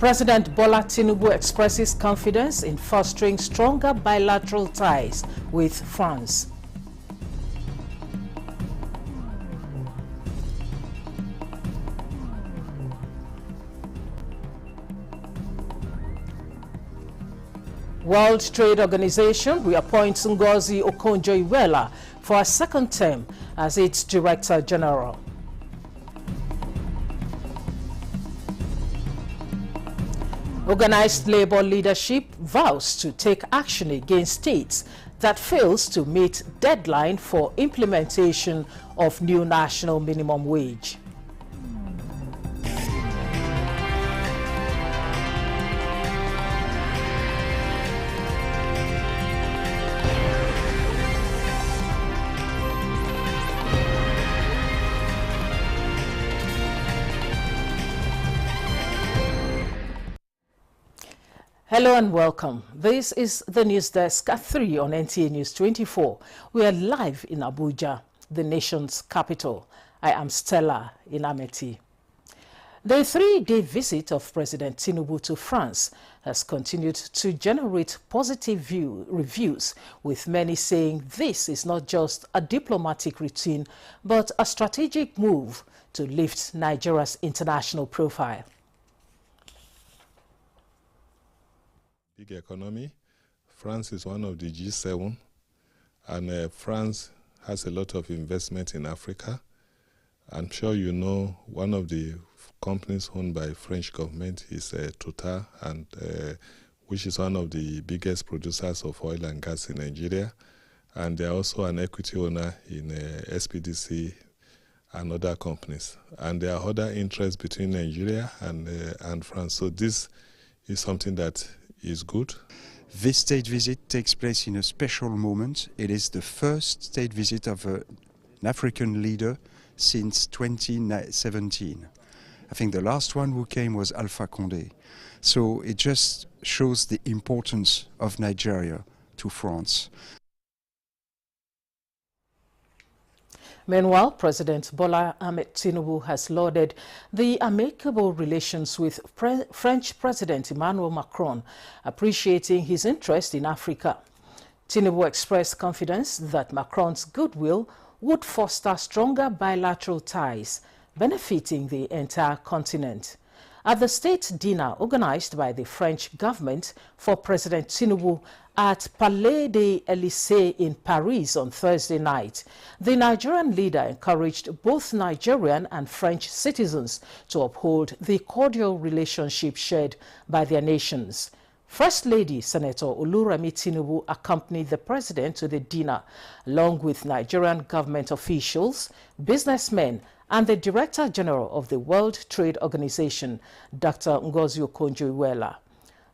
President Bola Tinubu expresses confidence in fostering stronger bilateral ties with France. World Trade Organization reappoints Ngozi Okonjo-Iweala for a second term as its Director General. Organized labor leadership vows to take action against states that fails to meet deadline for implementation of new national minimum wage. Hello and welcome. This is the News Desk at 3 on Nta News24. We are live in Abuja, the nation's capital. I am Stella Inameti. The 3-day visit of President Tinubu to France has continued to generate positive reviews, with many saying this is not just a diplomatic routine, but a strategic move to lift Nigeria's international profile. Big economy. France is one of the G7, and France has a lot of investment in Africa. I'm sure you know one of the companies owned by French government is Total, and which is one of the biggest producers of oil and gas in Nigeria. And they are also an equity owner in SPDC and other companies. And there are other interests between Nigeria and France. So this is something that is good. This state visit takes place in a special moment. It is the first state visit of an African leader since 2017. I think the last one who came was Alpha Condé. So it just shows the importance of Nigeria to France. Meanwhile, President Bola Ahmed Tinubu has lauded the amicable relations with French President Emmanuel Macron, appreciating his interest in Africa. Tinubu expressed confidence that Macron's goodwill would foster stronger bilateral ties, benefiting the entire continent. At the state dinner organized by the French government for President Tinubu at Palais des Élysées in Paris on Thursday night, the Nigerian leader encouraged both Nigerian and French citizens to uphold the cordial relationship shared by their nations. First Lady Senator Oluremi Tinubu accompanied the president to the dinner, along with Nigerian government officials, businessmen, and the Director General of the World Trade Organization, Dr. Ngozi Okonjo-Iweala.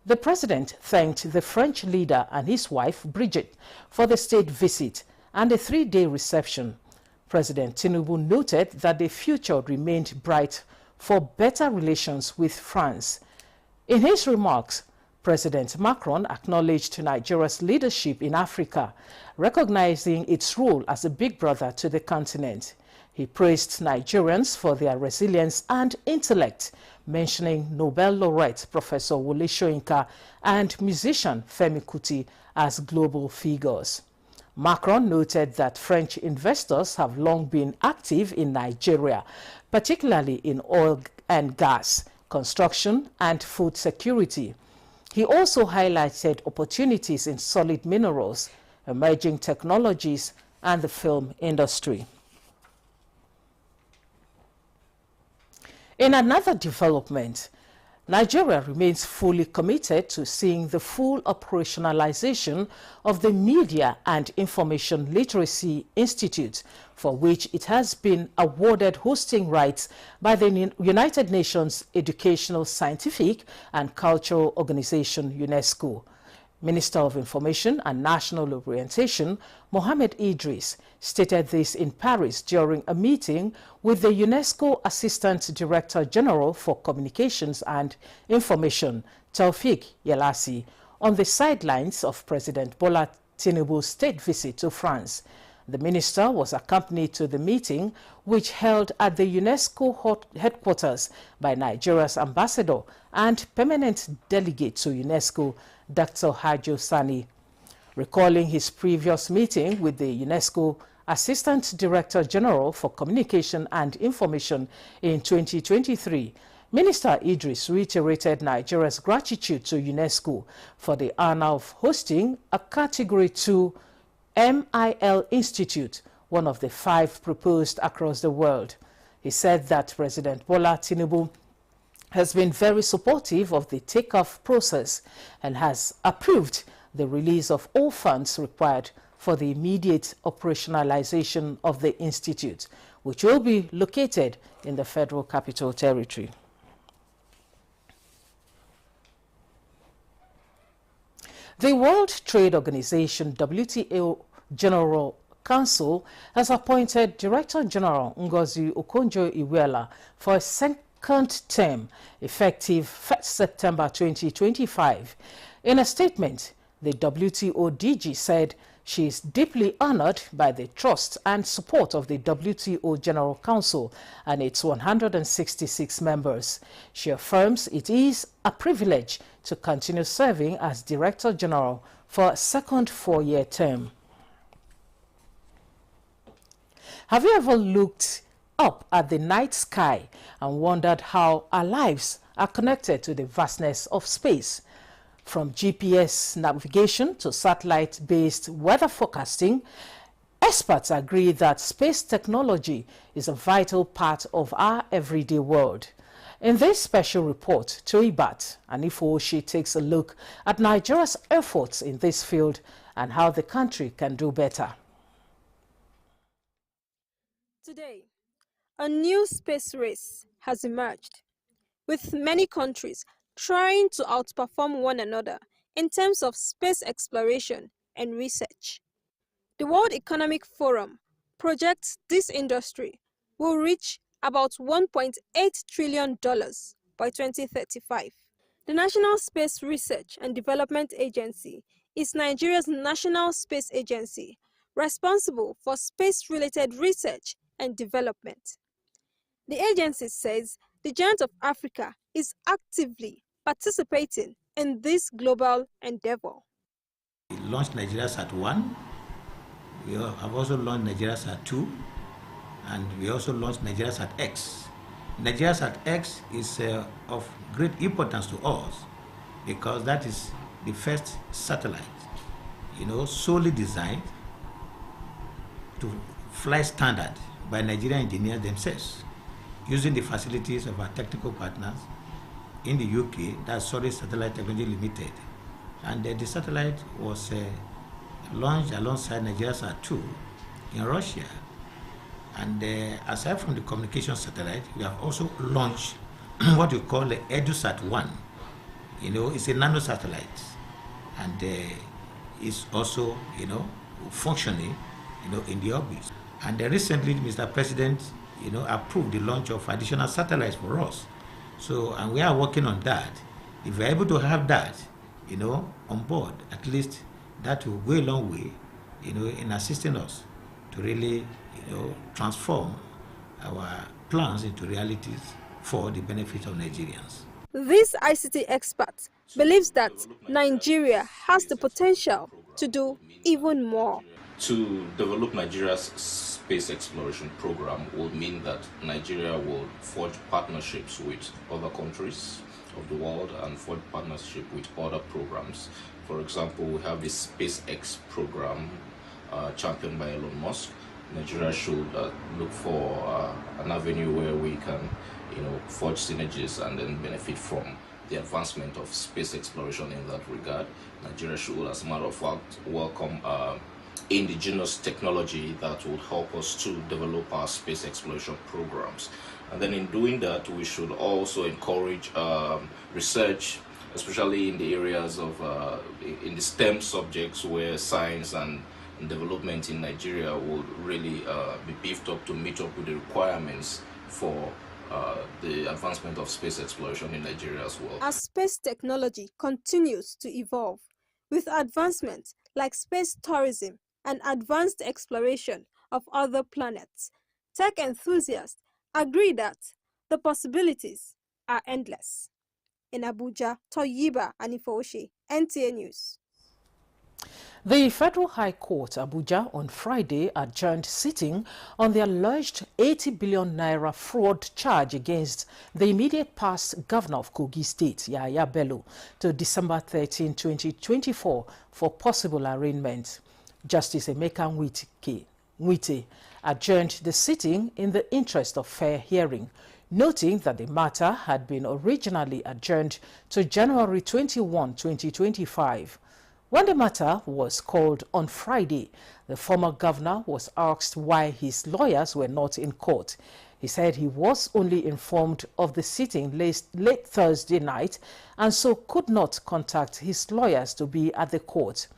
The president thanked the French leader and his wife, Brigitte, for the state visit and a 3-day reception. President Tinubu noted that the future remained bright for better relations with France. In his remarks, President Macron acknowledged Nigeria's leadership in Africa, recognizing its role as a big brother to the continent. He praised Nigerians for their resilience and intellect, mentioning Nobel laureate Professor Wole Soyinka and musician Femi Kuti as global figures. Macron noted that French investors have long been active in Nigeria, particularly in oil and gas, construction, and food security. He also highlighted opportunities in solid minerals, emerging technologies, and the film industry. In another development, Nigeria remains fully committed to seeing the full operationalization of the Media and Information Literacy Institute, for which it has been awarded hosting rights by the United Nations Educational, Scientific and Cultural Organization, UNESCO. Minister of Information and National Orientation, Mohammed Idris, stated this in Paris during a meeting with the UNESCO Assistant Director General for Communications and Information, Taufik Yelasi, on the sidelines of President Bola Tinubu's state visit to France. The minister was accompanied to the meeting, which held at the UNESCO headquarters by Nigeria's ambassador and permanent delegate to UNESCO, Dr. Hajo Sani. Recalling his previous meeting with the UNESCO Assistant Director General for Communication and Information in 2023, Minister Idris reiterated Nigeria's gratitude to UNESCO for the honor of hosting a Category 2 MIL Institute, one of the 5 proposed across the world. He said that President Bola Tinubu has been very supportive of the takeoff process and has approved the release of all funds required for the immediate operationalization of the institute, which will be located in the Federal Capital Territory. The World Trade Organization, WTO General Council, has appointed Director General Ngozi Okonjo-Iweala for a second term, effective 1st September 2025. In a statement, the WTO DG said she is deeply honored by the trust and support of the WTO General Council and its 166 members. She affirms it is a privilege to continue serving as Director General for a second 4-year term. Have you ever looked up at the night sky and wondered how our lives are connected to the vastness of space? From GPS navigation to satellite-based weather forecasting, experts agree that space technology is a vital part of our everyday world. In this special report, Toibat Anifoshi takes a look at Nigeria's efforts in this field and how the country can do better. Today, a new space race has emerged, with many countries trying to outperform one another in terms of space exploration and research. The World Economic Forum projects this industry will reach about $1.8 trillion by 2035. The National Space Research and Development Agency is Nigeria's national space agency responsible for space-related research and development. The agency says the giant of Africa is actively participating in this global endeavor. We launched Nigeria Sat 1, we have also launched Nigeria Sat 2, and we also launched Nigeria Sat X. Nigeria Sat X is of great importance to us because that is the first satellite, solely designed to fly standard by Nigerian engineers themselves, using the facilities of our technical partners in the UK, that's Solid Satellite Technology Limited. And the satellite was launched alongside Nigeria Sat 2 in Russia. And aside from the communication satellite, we have also launched what we call the EduSat 1. It's a nano satellite, and it's also, functioning, in the orbit. And recently, Mr. President, approved the launch of additional satellites for us. So, and we are working on that. If we're able to have that, on board, at least that will go a long way, in assisting us to really, transform our plans into realities for the benefit of Nigerians. This ICT expert believes that Nigeria has the potential to do even more. To develop Nigeria's space exploration program will mean that Nigeria will forge partnerships with other countries of the world and forge partnership with other programs. For example, we have the SpaceX program championed by Elon Musk. Nigeria should look for an avenue where we can, forge synergies and then benefit from the advancement of space exploration in that regard. Nigeria should, as a matter of fact, welcome indigenous technology that will help us to develop our space exploration programs. And then in doing that, we should also encourage research, especially in the areas of in the STEM subjects where science and development in Nigeria will really be beefed up to meet up with the requirements for the advancement of space exploration in Nigeria as well. As space technology continues to evolve, with advancements like space tourism and advanced exploration of other planets. Tech enthusiasts agree that the possibilities are endless. In Abuja, Toyiba Anifoshi, NTA News. The Federal High Court, Abuja, on Friday adjourned sitting on the alleged 80 billion naira fraud charge against the immediate past governor of Kogi State, Yahaya Bello, to December 13, 2024 for possible arraignment. Justice Emeka Nwite adjourned the sitting in the interest of fair hearing, noting that the matter had been originally adjourned to January 21, 2025. When the matter was called on Friday, the former governor was asked why his lawyers were not in court. He said he was only informed of the sitting late Thursday night and so could not contact his lawyers to be at the court.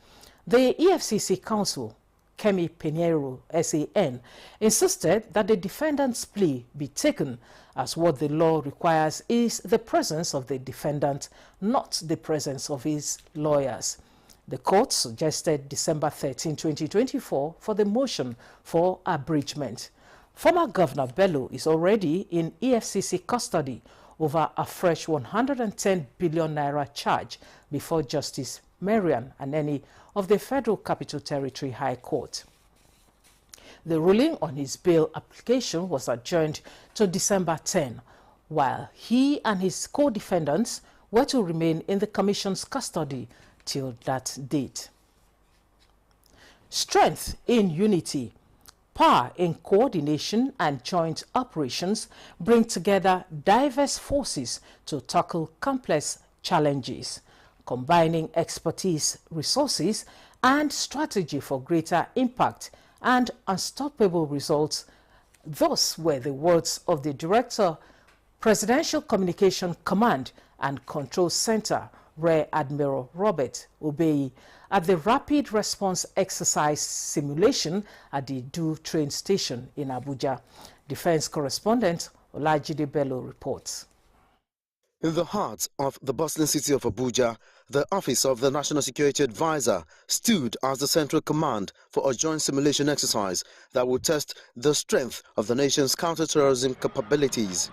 The EFCC counsel, Kemi Pinheiro, SAN, insisted that the defendant's plea be taken as what the law requires is the presence of the defendant, not the presence of his lawyers. The court suggested December 13, 2024 for the motion for abridgment. Former Governor Bello is already in EFCC custody over a fresh 110 billion naira charge before Justice Marian Aneni of the Federal Capital Territory High Court. The ruling on his bail application was adjourned to December 10, while he and his co-defendants were to remain in the Commission's custody till that date. Strength in unity, power in coordination and joint operations bring together diverse forces to tackle complex challenges, combining expertise, resources, and strategy for greater impact and unstoppable results. Those were the words of the Director, Presidential Communication Command and Control Center, Rear Admiral Robert Obeyi, at the Rapid Response Exercise simulation at the Du train station in Abuja. Defense correspondent Olajide Bello reports. In the heart of the bustling city of Abuja, the Office of the National Security Advisor stood as the central command for a joint simulation exercise that will test the strength of the nation's counter-terrorism capabilities.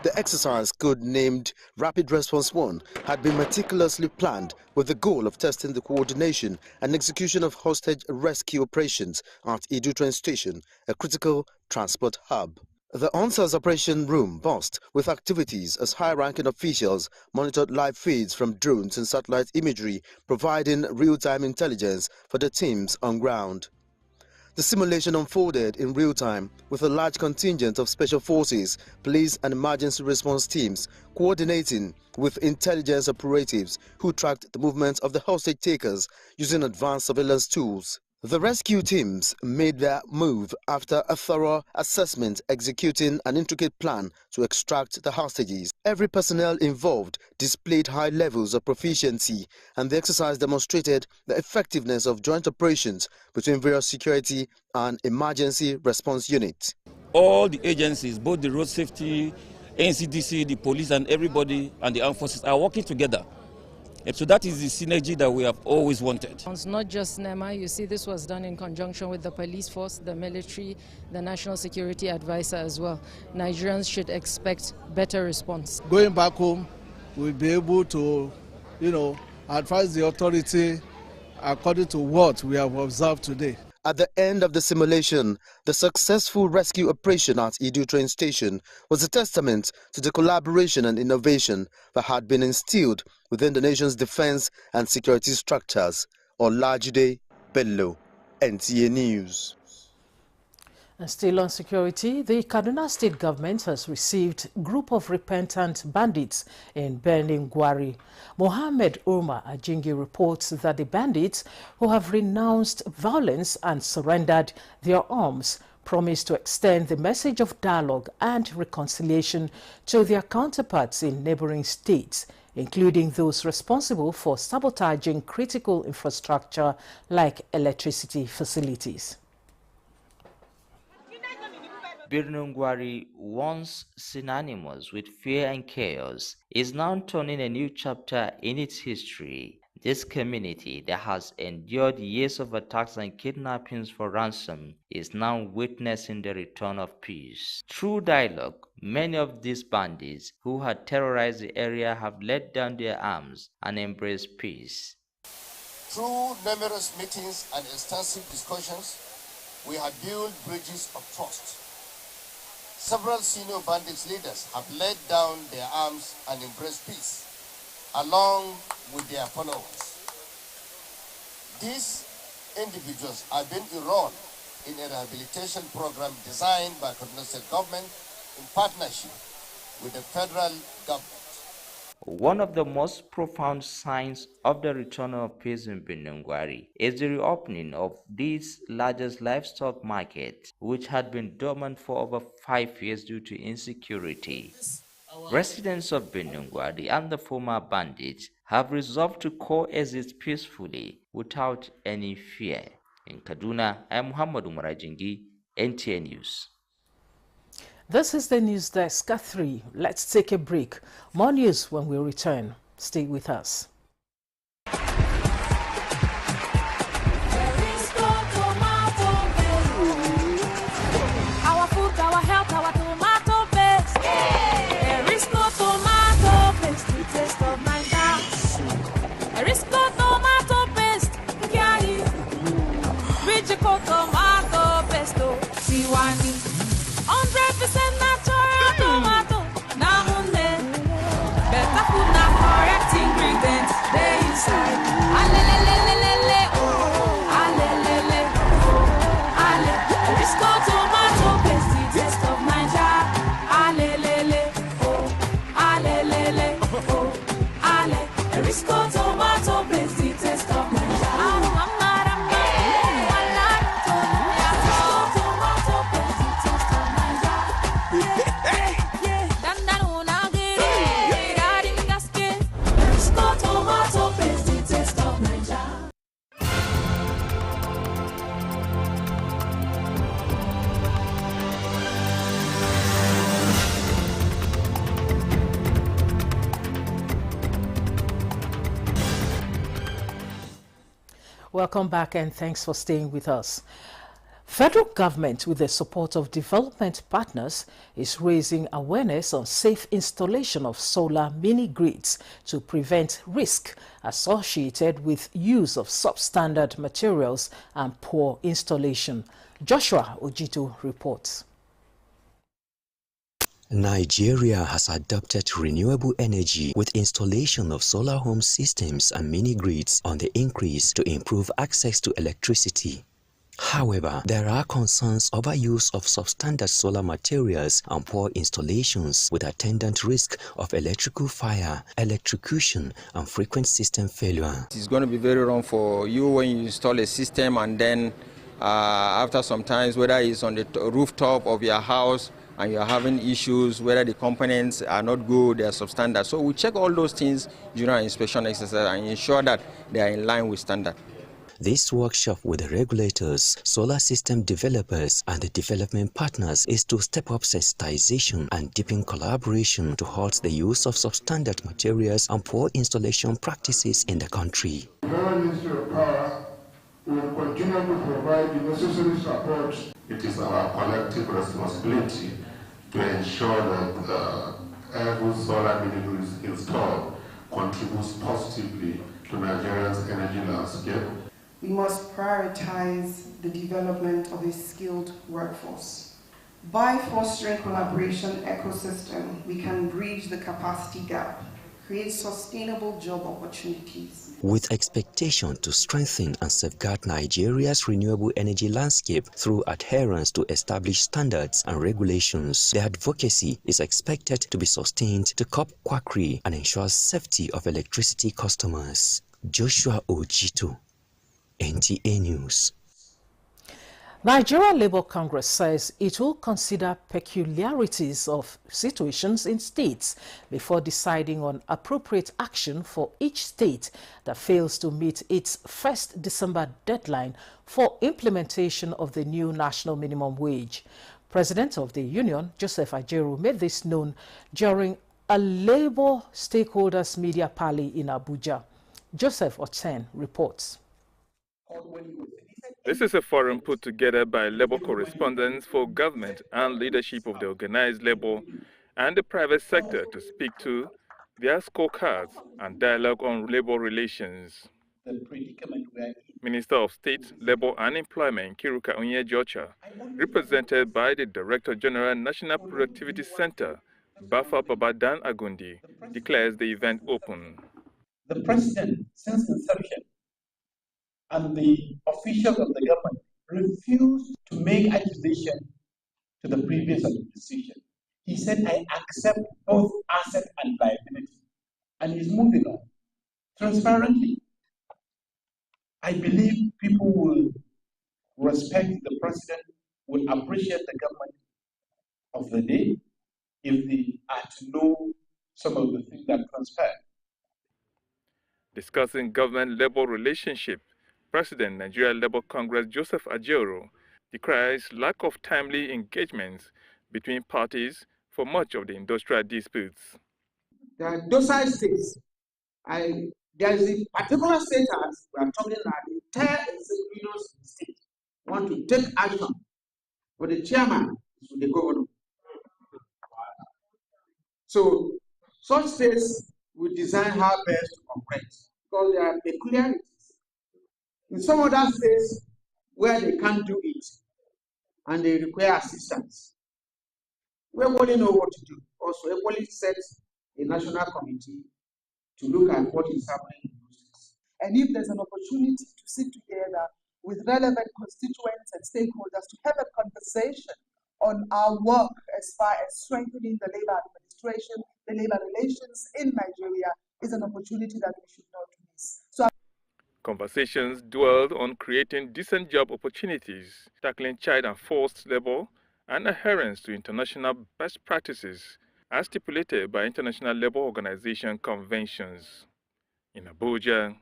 The exercise, code-named Rapid Response 1, had been meticulously planned with the goal of testing the coordination and execution of hostage rescue operations at Idu train station, a critical transport hub. The ONSA's operation room buzzed with activities as high-ranking officials monitored live feeds from drones and satellite imagery, providing real-time intelligence for the teams on ground. The simulation unfolded in real time with a large contingent of special forces, police and emergency response teams coordinating with intelligence operatives who tracked the movements of the hostage takers using advanced surveillance tools. The rescue teams made their move after a thorough assessment, executing an intricate plan to extract the hostages. Every personnel involved displayed high levels of proficiency, and the exercise demonstrated the effectiveness of joint operations between various security and emergency response units. All the agencies, both the road safety, NCDC, the police and everybody and the armed forces are working together. So that is the synergy that we have always wanted. It's not just NEMA. You see, this was done in conjunction with the police force, the military, the National Security Advisor as well. Nigerians should expect better response. Going back home, we'll be able to, advise the authority according to what we have observed today. At the end of the simulation, the successful rescue operation at Idu train station was a testament to the collaboration and innovation that had been instilled within the nation's defense and security structures. Olajide Bello, NTA News. And still on security, the Kaduna State government has received a group of repentant bandits in Birnin Gwari. Mohammed Umar Ajingi reports that the bandits, who have renounced violence and surrendered their arms, promise to extend the message of dialogue and reconciliation to their counterparts in neighboring states, including those responsible for sabotaging critical infrastructure like electricity facilities. Birnin Gwari, once synonymous with fear and chaos, is now turning a new chapter in its history. This community that has endured years of attacks and kidnappings for ransom is now witnessing the return of peace. Through dialogue, many of these bandits who had terrorized the area have let down their arms and embraced peace. Through numerous meetings and extensive discussions, we have built bridges of trust. Several senior bandits leaders have laid down their arms and embraced peace, along with their followers. These individuals have been enrolled in a rehabilitation program designed by Kaduna State government in partnership with the federal government. One of the most profound signs of the return of peace in Benungwari is the reopening of this largest livestock market, which had been dormant for over 5 years due to insecurity. Residents of Benungwari and the former bandits have resolved to coexist peacefully without any fear. In Kaduna, I am Muhammad Umarajingi, Nta News. This is the News Desk at 3. Let's take a break. More news when we return. Stay with us. Welcome back and thanks for staying with us. Federal government, with the support of development partners, is raising awareness on safe installation of solar mini-grids to prevent risk associated with use of substandard materials and poor installation. Joshua Ojito reports. Nigeria has adopted renewable energy with installation of solar home systems and mini-grids on the increase to improve access to electricity. However, there are concerns over use of substandard solar materials and poor installations with attendant risk of electrical fire, electrocution, and frequent system failure. It's going to be very wrong for you when you install a system and then after some time, whether it's on the rooftop of your house, and you're having issues, whether the components are not good, they are substandard. So we check all those things during our inspection exercise and ensure that they are in line with standard. This workshop with the regulators, solar system developers, and the development partners is to step up sensitization and deepen collaboration to halt the use of substandard materials and poor installation practices in the country. The Federal Ministry of Power will continue to provide the necessary support. It is our collective responsibility to ensure that every solar mini-grid installed contributes positively to Nigeria's energy landscape. We must prioritize the development of a skilled workforce. By fostering collaboration ecosystem, we can bridge the capacity gap, create sustainable job opportunities. With expectation to strengthen and safeguard Nigeria's renewable energy landscape through adherence to established standards and regulations, the advocacy is expected to be sustained to curb quackery and ensure safety of electricity customers. Joshua Ojito, NTA News. Nigeria Labour Congress says it will consider peculiarities of situations in states before deciding on appropriate action for each state that fails to meet its 1st December deadline for implementation of the new national minimum wage. President of the union, Joseph Ajeru, made this known during a Labour stakeholders media parley in Abuja. Joseph Oten reports. This is a forum put together by labor correspondents for government and leadership of the organized labor and the private sector to speak to their scorecards and dialogue on labor relations. Minister of State, Labor and Employment, Kiruka Onyejocha, represented by the Director General National Productivity Center, Bafa Babadan Agundi, declares the event open. The President, since inception, and the officials of the government refused to make accusation to the previous administration. He said, I accept both asset and liability, and he's moving on transparently. I believe people will respect the president, will appreciate the government of the day if they are to know some of the things that transpire. Discussing government-labor relationship, President Nigeria Labour Congress Joseph Ajaero decries lack of timely engagements between parties for much of the industrial disputes. There are docile states. There is a particular state as we are talking about the entire executive state want to take action, but the chairman is with the governor. So such states will design how best to operate because there are peculiarities. In some other states where they can't do it and they require assistance, we everybody know what to do. Also, everybody sets a national committee to look at what is happening in those states. And if there's an opportunity to sit together with relevant constituents and stakeholders to have a conversation on our work as far as strengthening the labor administration, the labor relations in Nigeria, is an opportunity that we should not miss. Conversations dwelled on creating decent job opportunities, tackling child and forced labor, and adherence to international best practices as stipulated by International Labour Organization conventions. In Abuja,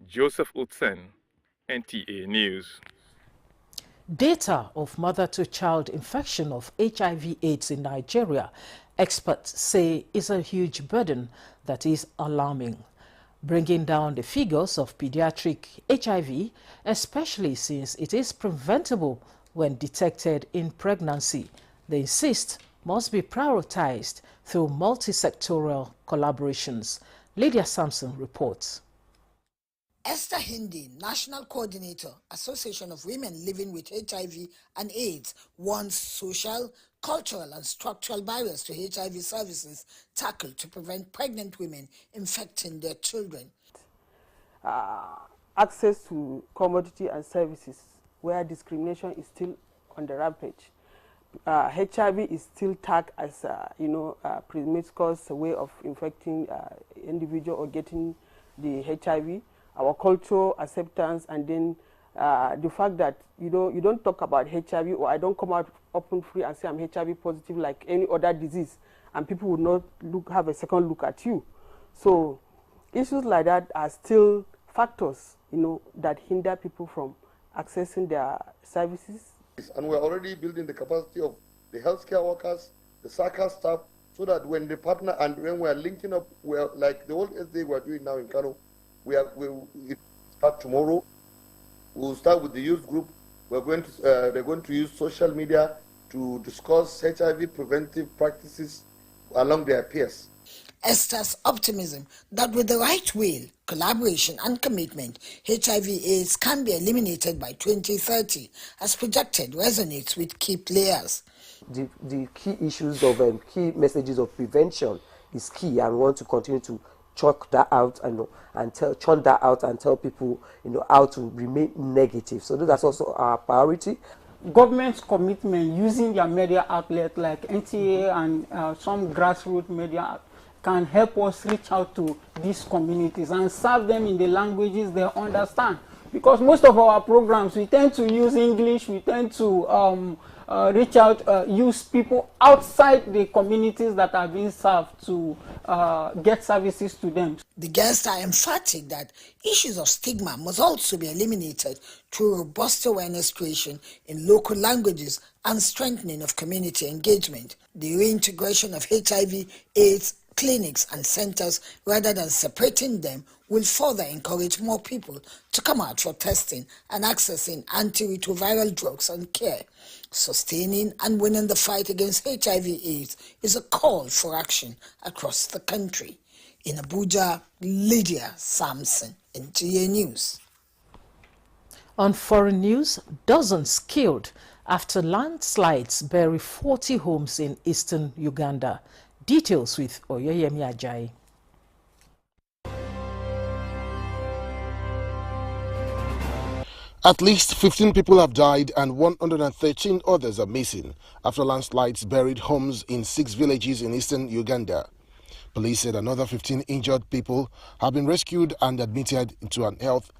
Joseph Utsen, NTA News. Data of mother-to-child infection of HIV/AIDS in Nigeria, experts say, is a huge burden that is alarming, bringing down the figures of pediatric HIV, especially since it is preventable when detected in pregnancy. They insist must be prioritized through multi-sectoral collaborations. Lydia Sampson reports. Esther Hindi, National Coordinator, Association of Women Living with HIV and AIDS, wants social, cultural and structural barriers to HIV services tackled to prevent pregnant women infecting their children. Access to commodity and services where discrimination is still on the rampage. HIV is still tagged as a promiscuous way of infecting individual or getting the HIV. Our cultural acceptance, and then the fact that you don't talk about HIV, or I don't come out open free and say I'm HIV positive like any other disease, and people would not have a second look at you. So issues like that are still factors, that hinder people from accessing their services. And we're already building the capacity of the healthcare workers, the SACA staff, so that when the partner and when we're linking up, we're like the old SD we're doing now in Kano, we'll start tomorrow. We'll start with the youth group. They're going to use social media to discuss HIV preventive practices along their peers. Esther's optimism that with the right will, collaboration and commitment, HIV/AIDS can be eliminated by 2030, as projected, resonates with key players. The key issues of key messages of prevention is key, and we want to continue to chalk that out and churn that out and tell people how to remain negative. So that's also our priority. Government's commitment using their media outlet like NTA and some grassroots media can help us reach out to these communities and serve them in the languages they understand. Because most of our programs, we tend to use English, we tend to reach out, use people outside the communities that are being served to get services to them. The guests are emphatic that issues of stigma must also be eliminated through robust awareness creation in local languages and strengthening of community engagement. The reintegration of HIV/AIDS clinics and centers rather than separating them will further encourage more people to come out for testing and accessing antiretroviral drugs and care. Sustaining and winning the fight against HIV/AIDS is a call for action across the country. In Abuja, Lydia Sampson, Nta News. On foreign news, dozens killed after landslides bury 40 homes in eastern Uganda. Details with Oyeyemi Ajayi. At least 15 people have died and 113 others are missing after landslides buried homes in 6 villages in eastern Uganda. Police said another 15 injured people have been rescued and admitted into an health